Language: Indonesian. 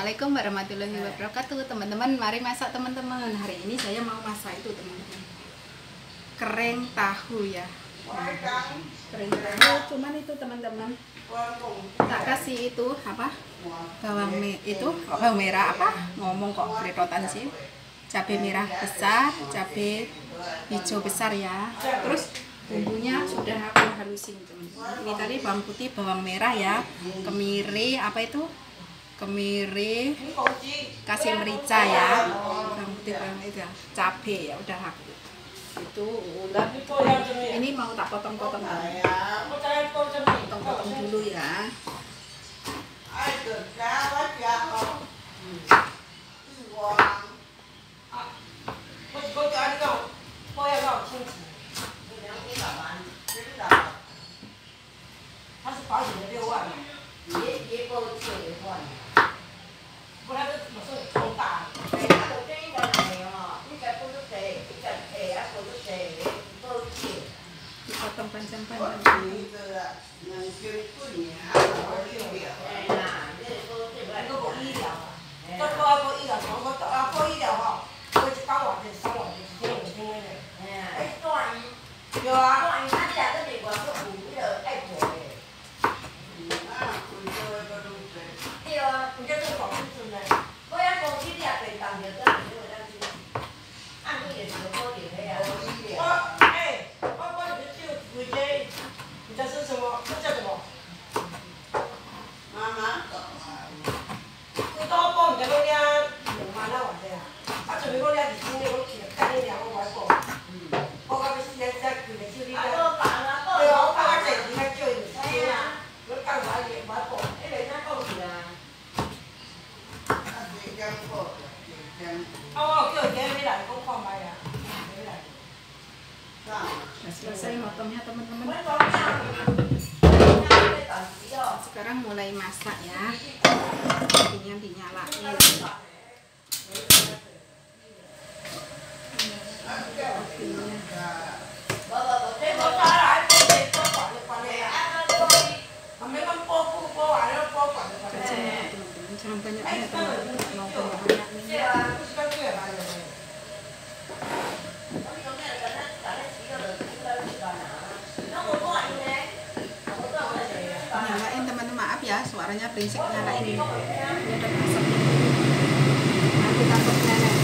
Assalamualaikum warahmatullahi wabarakatuh, teman-teman. Mari masak, teman-teman. Hari ini saya mau masak itu, teman-teman, kering tahu ya. Kering tahu, cuman itu, teman-teman, tak kasih itu apa, bawang merah apa, ngomong kok beretotan sih. Cabai merah besar, cabai hijau besar ya. Terus bumbunya sudah aku halusin, teman-teman. Ini tadi bawang putih, bawang merah ya, kemiri, apa itu, kemiri, kasih merica ya, bawang putih, bawang itu ya, cabai ya, udah aku itu udah. Ini mau tak potong-potong dulu ya. Dipotong panjang-panjang. Selesai motongnya, teman-teman. Sekarang mulai masak ya. Apinya dinyalain. Jangan banyak-banyak, teman-teman. Mau banyak-banyak minyak. Nyalain, teman-teman, maaf ya suaranya berisik. Nyalain ini udah masak. Nanti takut nenek